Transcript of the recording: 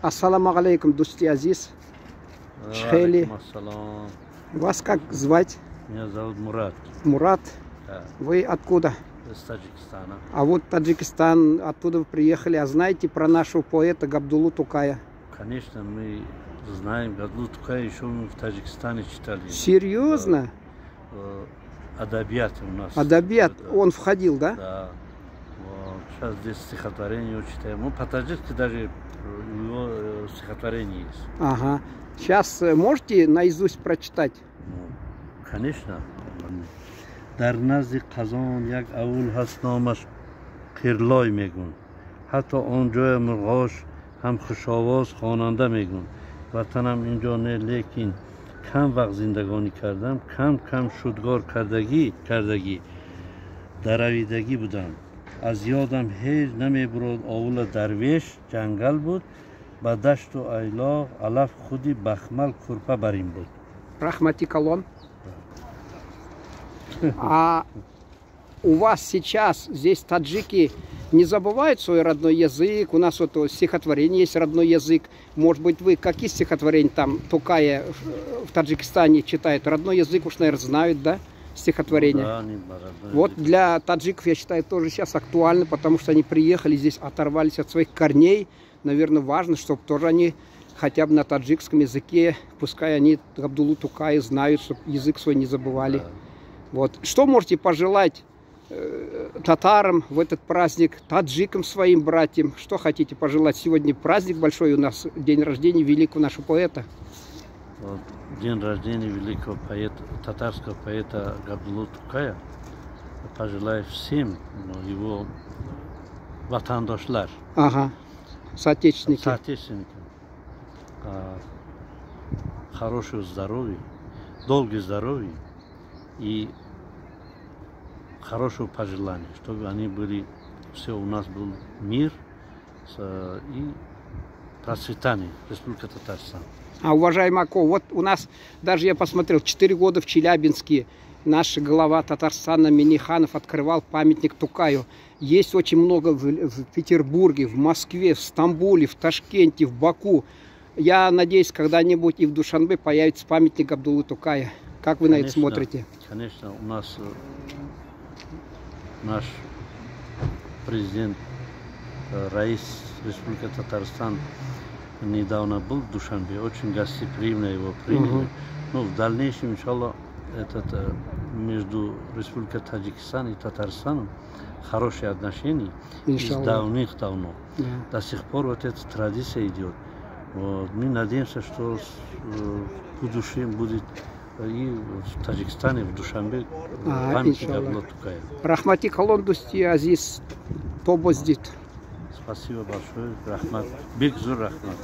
Ассаламу алейкум, дусти азиз. Чхели. Вас как звать? Меня зовут Мурат. Мурат? Да. Вы откуда? Из Таджикистана. А вот Таджикистан, оттуда вы приехали. А знаете про нашего поэта Габдуллу Тукая? Конечно, мы знаем Габдуллу Тукая, еще мы в Таджикистане читали. Серьезно? Адабият у нас. Адабият, он входил, да? Да. Вот. Сейчас здесь стихотворение читаем. Ну, по-таджикски даже его стихотворение есть. Ага. Сейчас можете наизусть прочитать? Ну, конечно. در نزد قزان یک اول هست نامش قیرلای میگون حتی آنجای مرغاش هم خوشاواز خواننده میگون وطنم اینجا نه لیکن کم وقت زندگانی کردم کم کم شدگار کردگی درویدگی بودم از یادم هیچ نمیبرد آول درویش جنگل بود با دشت و ایلاق علف خودی بخمل کرپه بریم بود. Рахмати Колон. А у вас сейчас здесь таджики не забывают свой родной язык? У нас вот стихотворение есть родной язык. Может быть, вы какие стихотворения там Тукая в Таджикистане читают? Родной язык уж, наверное, знают, да? Стихотворения. Да, вот для таджиков, я считаю, тоже сейчас актуально, потому что они приехали здесь, оторвались от своих корней. Наверное, важно, чтобы тоже они хотя бы на таджикском языке, пускай они Габдуллу Тукая знают, чтобы язык свой не забывали. Вот. Что можете пожелать татарам в этот праздник, таджикам, своим братьям? Что хотите пожелать? Сегодня праздник большой у нас, день рождения великого нашего поэта. Вот. День рождения великого поэта, татарского поэта Габдуллу Тукая. Пожелаю всем его ватандашлар. Ага. Соотечественники. Хорошего здоровья, долгого здоровья и хорошего пожелания, чтобы они были, все у нас был мир и процветание Республики Татарстан. А, уважаемый Ако, вот у нас, даже я посмотрел, 4 года в Челябинске наш глава Татарстана Миниханов открывал памятник Тукаю. Есть очень много в Петербурге, в Москве, в Стамбуле, в Ташкенте, в Баку. Я надеюсь, когда-нибудь и в Душанбе появится памятник Габдуллы Тукая. Как вы на это смотрите? Конечно, у нас наш президент, Раис Республики Татарстан недавно был в Душанбе, очень гостеприимно его приняли. Но в дальнейшем, иншаллах, между Республикой Таджикистан и Татарстаном хорошие отношения из давных-давно. До сих пор вот эта традиция идет. Вот. Мы надеемся, что в будущем будет и в Таджикистане, в Душанбе памятник Габдуллы Тукая. Рахмати Колон, дусти азиз, тобоздит. Спасибо большое. Рахмат. Биг зур рахмат.